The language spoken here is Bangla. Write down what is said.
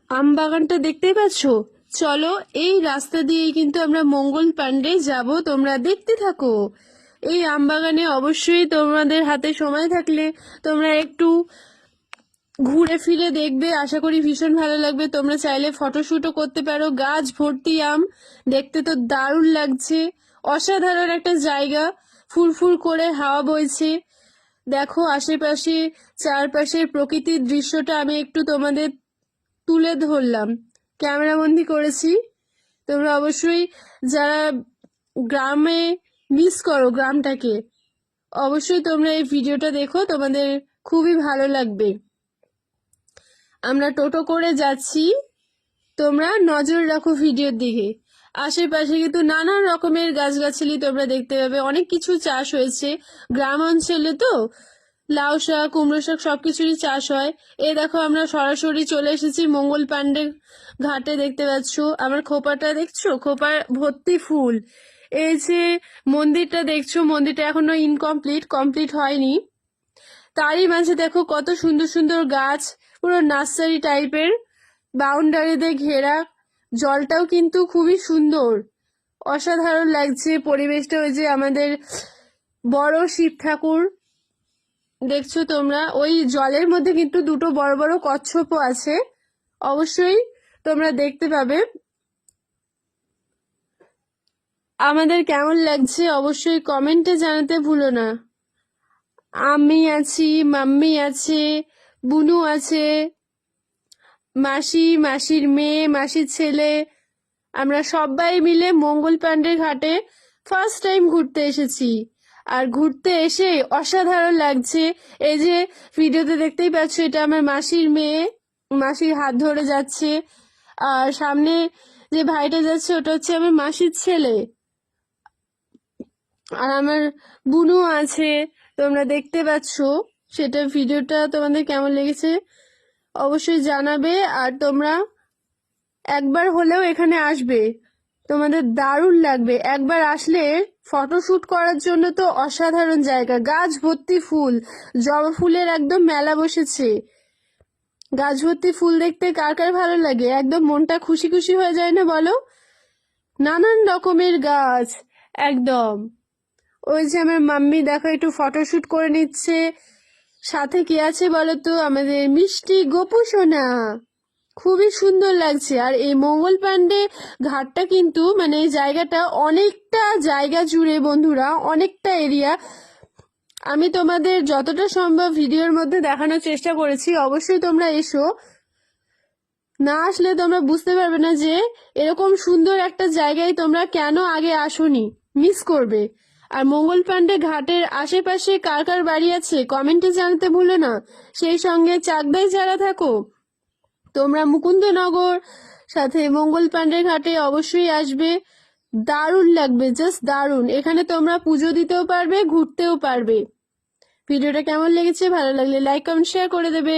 আম বাগানটা দেখতেই পাচ্ছ। চলো, এই রাস্তা দিয়েই কিন্তু আমরা মঙ্গল পাণ্ডে যাব, তোমরা দেখতে থাকো। এই আম বাগানে অবশ্যই তোমাদের হাতে সময় থাকলে তোমরা একটু ঘুরে ফিরে দেখবে, আশা করি ভীষণ ভালো লাগবে। তোমরা চাইলে ফটোশুটও করতে পারো। গাছ ভর্তি আম, দেখতে তো দারুণ লাগছে। অসাধারণ একটা জায়গা, ফুরফুর করে হাওয়া বইছে। দেখো আশেপাশে চারপাশের প্রকৃতির দৃশ্যটা আমি একটু তোমাদের তুলে ধরলাম, ক্যামেরাবন্দি করেছি। তোমরা অবশ্যই যারা গ্রামে মিস করো গ্রামটাকে, অবশ্যই তোমরা এই ভিডিওটা দেখো, তোমাদের খুবই ভালো লাগবে। আমরা টোটো করে যাচ্ছি, তোমরা নজর রাখো ভিডিওর দিকে। আশেপাশে কিন্তু নানান রকমের গাছগাছালি তোমরা দেখতে পাবে, অনেক কিছু চাষ হয়েছে গ্রাম অঞ্চলে তো। লাউ শাক, কুমড়ো শাক সবকিছুরই চাষ হয়। এই দেখো আমরা সরাসরি চলে এসেছি মঙ্গল পাণ্ডে ঘাটে, দেখতে পাচ্ছ। আমার খোপাটা দেখছো, খোপার ভর্তি ফুল। এই যে মন্দিরটা দেখছো, মন্দিরটা এখনো কমপ্লিট হয়নি। তারই মাঝে দেখো কত সুন্দর সুন্দর গাছ, পুরো নার্সারি টাইপের, বাউন্ডারিতে ঘেরা। জলটাও কিন্তু খুবই সুন্দর, অসাধারণ লাগছে পরিবেশটা। ওই যে আমাদের বড় শিব ঠাকুর দেখছো তোমরা, ওই জলের মধ্যে কিন্তু দুটো বড় বড় কচ্ছপও আছে, অবশ্যই তোমরা দেখতে পাবে। আমাদের কেমন লাগছে অবশ্যই কমেন্টে জানাতে ভুলো না। আমি আছি, মাম্মি আছে, বুনু আছে, মাসি, মাসির মেয়ে, মাসির ছেলে, আমরা সবাই মিলে মঙ্গল পাণ্ডের ঘাটে ফার্স্ট টাইম ঘুরতে এসেছি। আর ঘুরতে এসে অসাধারণ লাগছে। এই যে ভিডিওতে দেখতেই পাচ্ছ, এটা আমার মাসির মেয়ে, মাসির হাত ধরে যাচ্ছে। আর সামনে যে ভাইটা যাচ্ছে ওটা হচ্ছে আমার মাসির ছেলে। আর আমার বুনু আছে, তোমরা দেখতে পাচ্ছ। সেটা ভিডিওটা তোমাদের কেমন লেগেছে অবশ্যই জানাবে। আর তোমরা একবার হলেও এখানে আসবে, তোমাদের দারুণ লাগবে। একবার আসলে ফটোশুট করার জন্য তো অসাধারণ জায়গা, গাছ ভর্তি ফুল, জবা ফুলের একদম মেলা বসেছে। গাছ ভর্তি ফুল দেখতে কার কার ভালো লাগে, একদম মনটা খুশি খুশি হয়ে যায় না বলো? নানান রকমের গাছ একদম। ওই যে আমার মাম্মি দেখো একটু ফটোশুট করে নিচ্ছে। সাথে কি আছে বলো তো, আমাদের মিষ্টি গোপু সোনা। খুবই সুন্দর লাগছে। আর এই মঙ্গল পাণ্ডে ঘাটটা কিন্তু মানে এই জায়গাটা অনেকটা জায়গা জুড়ে বন্ধুরা, অনেকটা এরিয়া। আমি তোমাদের যতটা সম্ভব ভিডিওর মধ্যে দেখানোর চেষ্টা করেছি। অবশ্যই তোমরা এসো, না আসলে তোমরা বুঝতে পারবে না যে এরকম সুন্দর একটা জায়গায় তোমরা কেন আগে আসোনি, মিস করবে। আর মঙ্গল পাণ্ডে ঘাটের আশেপাশে কার কার বাড়ি আছে কমেন্টে জানাতে ভুলো না। সেই সঙ্গে চাকদায় যারা থাকো তোমরা মুকুন্দনগর সাথে মঙ্গল পাণ্ডে ঘাটে অবশ্যই আসবে, দারুণ লাগবে, জাস্ট দারুণ। এখানে তোমরা পুজো দিতেও পারবে, ঘুরতেও পারবে। ভিডিওটা কেমন লেগেছে, ভালো লাগলে লাইক কমেন্ট শেয়ার করে দেবে।